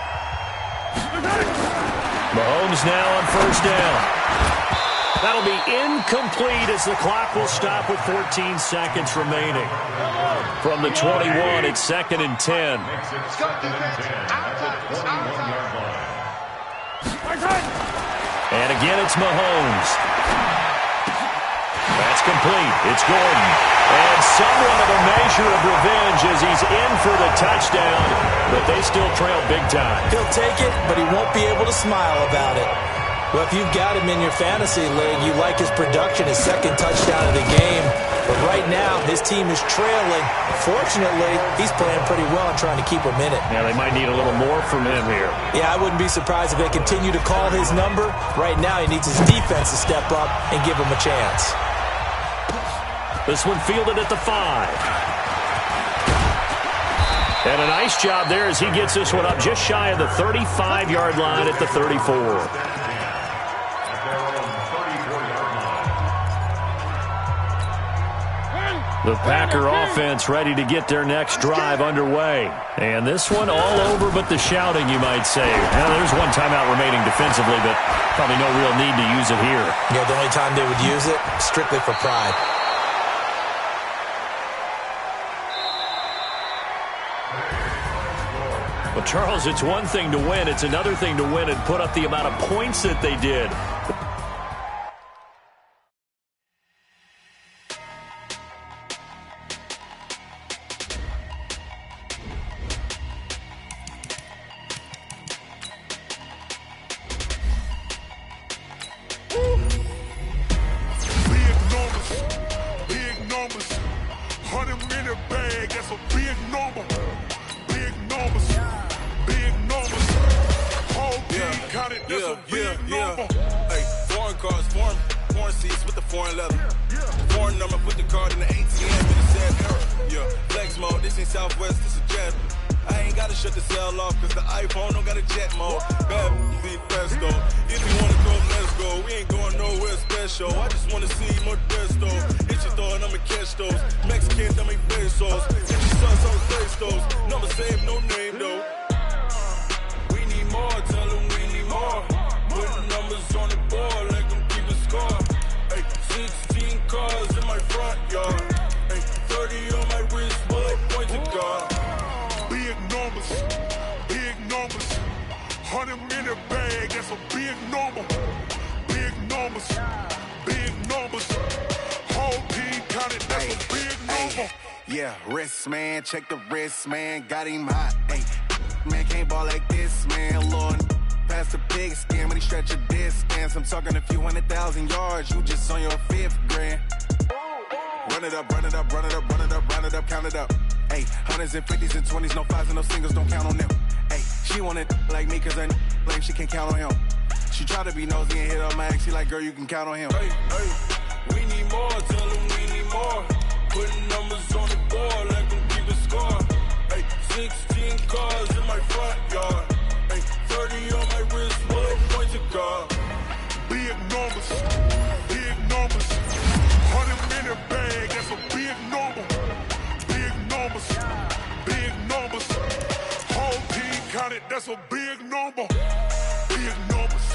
A: Mahomes now on 1st down. That'll be incomplete as the clock will stop with 14 seconds remaining. From the 21, it's 2nd and 10. And again, it's Mahomes. That's complete. It's Gordon. And somewhat of a measure of revenge as he's in for the touchdown, but they still trail big time.
B: He'll take it, but he won't be able to smile about it. Well, if you've got him in your fantasy league, you like his production, his 2nd touchdown of the game. But right now, his team is trailing. Fortunately, he's playing pretty well and trying to keep him in it.
A: Yeah, they might need a little more from him here.
B: Yeah, I wouldn't be surprised if they continue to call his number. Right now, he needs his defense to step up and give him a chance.
A: This one fielded at the 5. And a nice job there as he gets this one up just shy of the 35-yard line at the 34. The Packer offense ready to get their next drive underway. And this one all over but the shouting, you might say. Now, there's one timeout remaining defensively, but probably no real need to use it here.
B: Yeah, the only time they would use it, strictly for pride.
A: Well, Charles, it's one thing to win. It's another thing to win and put up the amount of points that they did.
D: Check the wrist, man, got him hot. Ay, man, can't ball like this, man. Lord, past the pig skin, when he stretch a distance. I'm talking a few 100,000 yards, you just on your 5th grand. Run it up, run it up, run it up, run it up, run it up, count it up. Ay, 100s and 50s and 20s, no 5s and no singles, don't count on them. Ay, she want it like me, cause I blame she can't count on him. She try to be nosy and hit on my ex, she like, girl, you can count on him.
E: Hey, hey, we need more, tell them we need more. Putting numbers on the board like them keep a score. Hey, 16 cars in my front yard. Hey, 30 on my wrist, bullet point to God.
F: Big numbers, big numbers. 100 in the bag, that's a big number. Big numbers, big numbers. Whole team counted, that's a big number. Big numbers,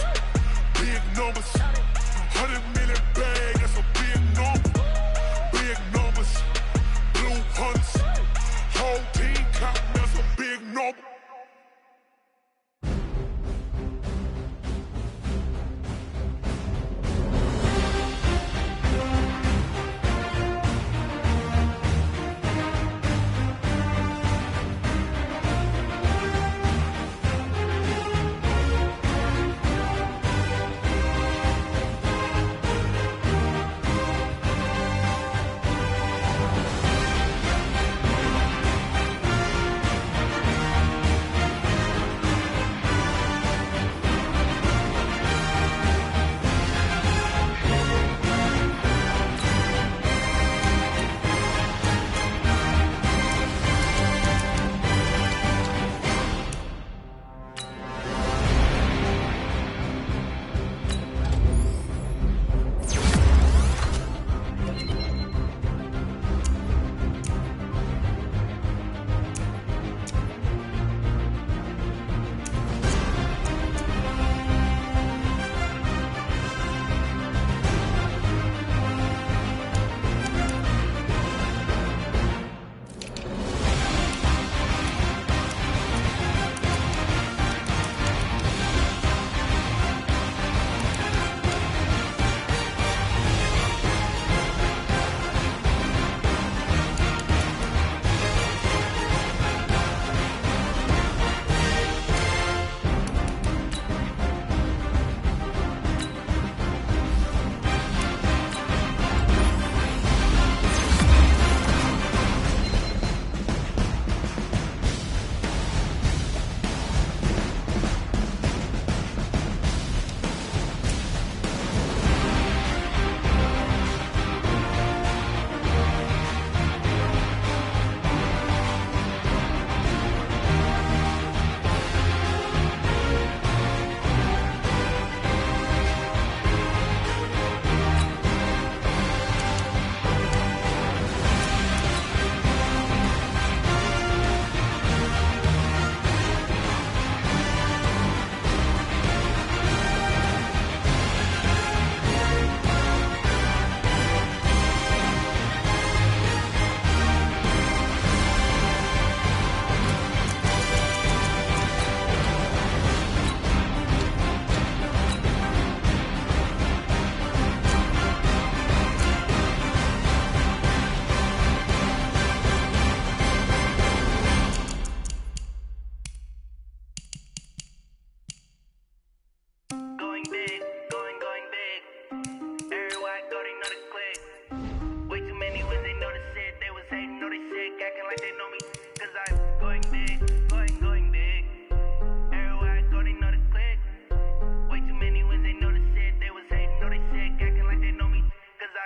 F: big numbers. 100 in the bag, that's a big number. Big numbers, blue hunts. Whole team counting, that's a big number.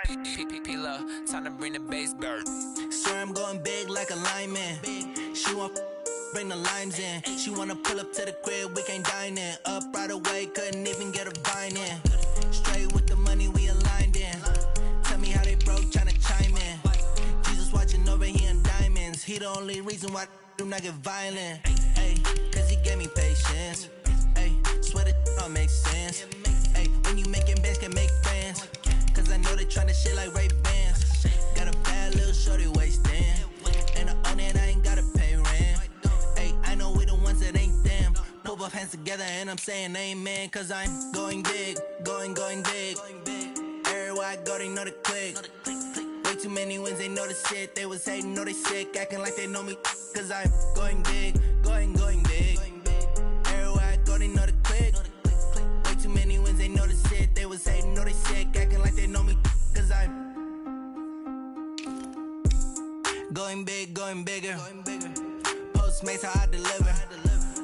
G: Time to bring the bass bird.
H: Swear I'm going big like a lineman. She want bring the limes in. She wanna pull up to the crib, we can't dine in. Up right away, couldn't even get a vine in. Straight with the money we aligned in. Tell me how they broke, tryna chime in. Jesus watching over here in diamonds. He the only reason why do not get violent. Ay, cause he gave me patience. Ay, swear that all makes sense. Ay, when you making bands can make friends. Cause I know they tryna shit like Ray-Bans. Got a bad little shorty wasting. And I own it, I ain't gotta pay rent. Ay, I know we the ones that ain't them. Put both hands together and I'm saying amen. Cause I'm going big, going big. Everywhere I go, they know the click. Way too many wins, they know the shit. They was hating, know they sick, acting like they know me. Cause I'm going big, going big. Everywhere I go, they know the click. Way too many wins, they know the shit. They was hating, know they sick, acting like they know me. Cause I'm going big, going bigger. Postmates, how I deliver.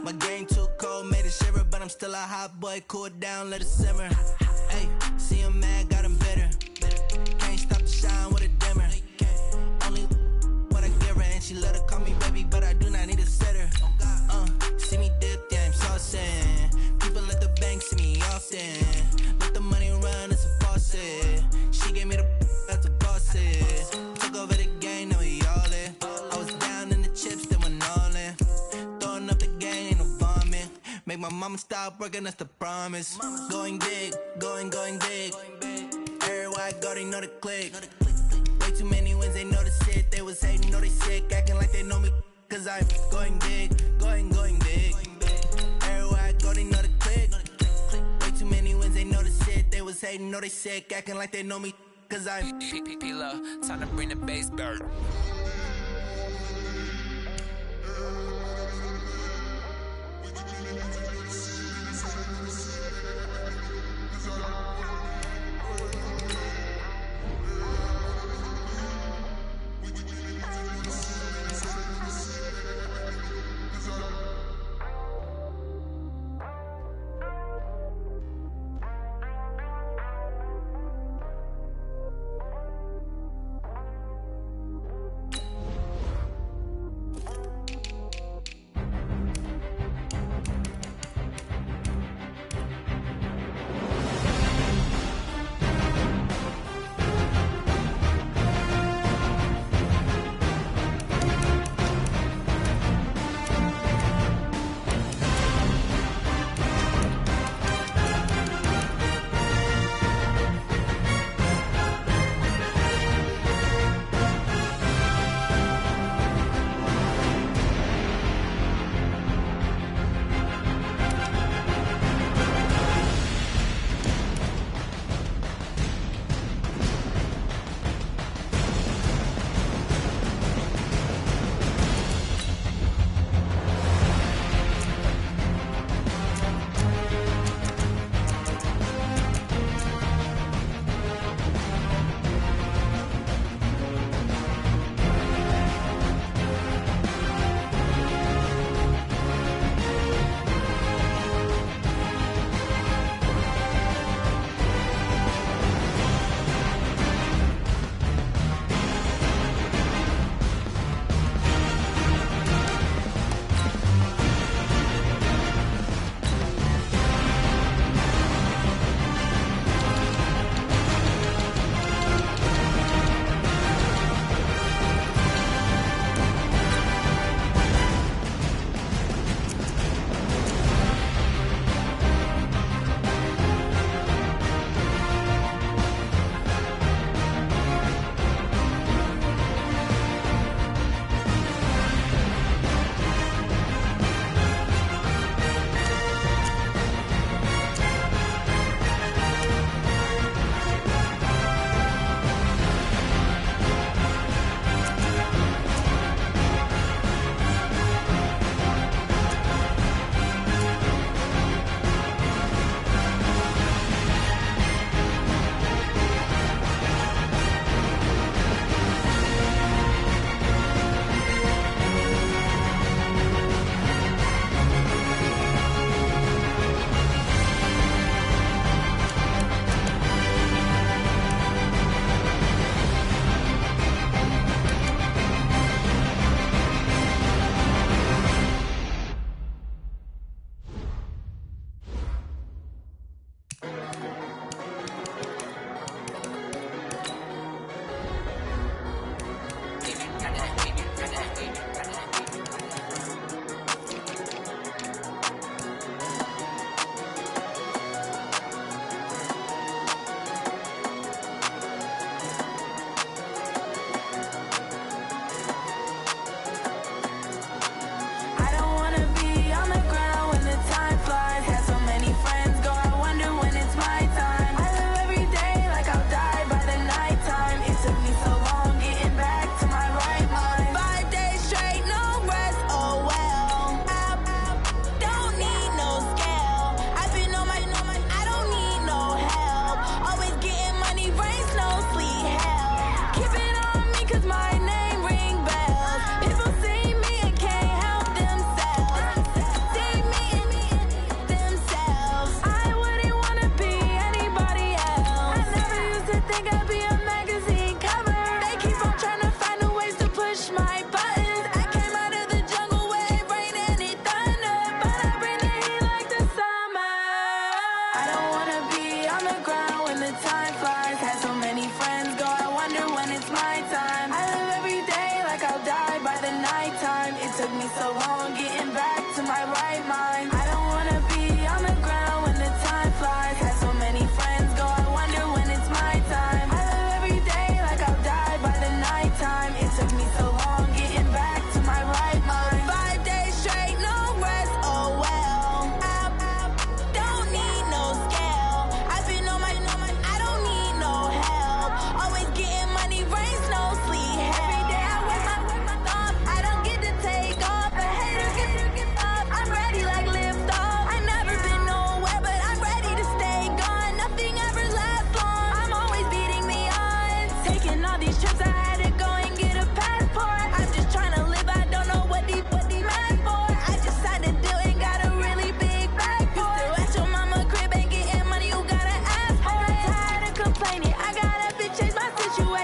H: My game too cold, made it shiver. But I'm still a hot boy, cool it down, let it simmer. Ay, see him mad, got him bitter. Can't stop to shine with a dimmer. Only what I give her, and she let her call me baby, but I do not need a sitter. See me dip, yeah, I'm saucing. People at the bank see me often. Let the money run, it's a faucet. She gave me the that's a boss it. Took over the game, now we all in. I was down in the chips, then went all in. Throwing up the game, ain't no vomit. Make my mama stop working, that's the promise. Going big, going big. Everywhere I go, they know the click. Way too many wins, they know the shit. They was hating, know they sick, acting like they know me. Cause I'm going big, going big. Everywhere I go, they know the click. Way too many wins, they know the shit. They was hating, know they sick, acting like they know me. Cause I'm
G: time to bring the bass bird.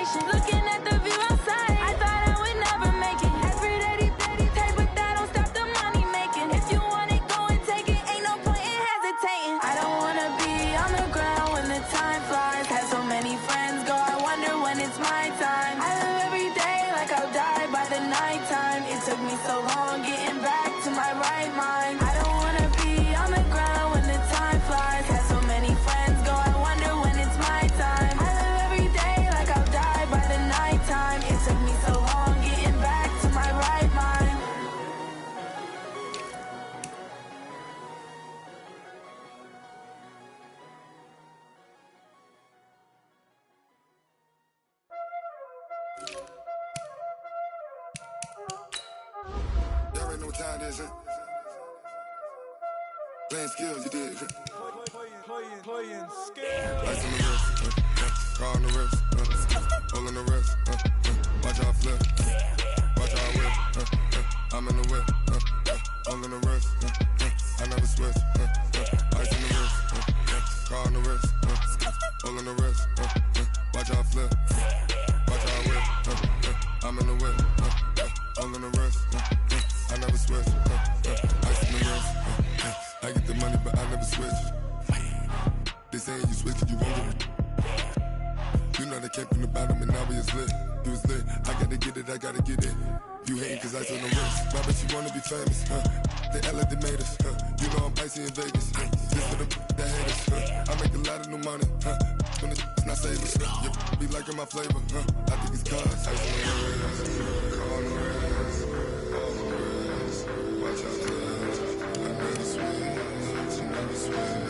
I: celebration. Looking at the view outside, I thought I would never make it. Every day, take, but that don't stop the money making. If you want it, go and take it. Ain't no point in hesitating. I don't wanna be on the ground when the time flies. Had so many friends go, I wonder when it's my time. I live every day like I'll die by the nighttime. It took me so long getting back to my right mind. I don't wanna be on the ground when the time flies. Had so many friends go, I wonder when it's my time. I live every day like I'll die by the nighttime. It took me so long getting back to my right mind.
F: Y'all already know what time it is, huh? Playing skills, you did. Playing skills. Ice on the wrist, car on the wrist, hole on the wrist, watch how I flip, watch how I whip, I'm in the whip, hole in the wrist, I never switch, ice on the wrist, car on the wrist, hole in the wrist, watch how I flip, watch how I whip, I'm in the whip, hole in the wrist, I never switch, ice on the wrist, I get the money but I never switch. They saying you switch and you won't get it. You know they came from the bottom and now we is lit. You was lit, I gotta get it, I gotta get it. You hating cause I on the wrist. Why bet you wanna be famous, They act like they made us, You know I'm icy in Vegas, This for the that hate us, I make a lot of new money, When it's not savers, You be liking my flavor, I think it's cause ice on the wrist, car on the wrist, all on the wrist. Watch out, I never switch, never switch.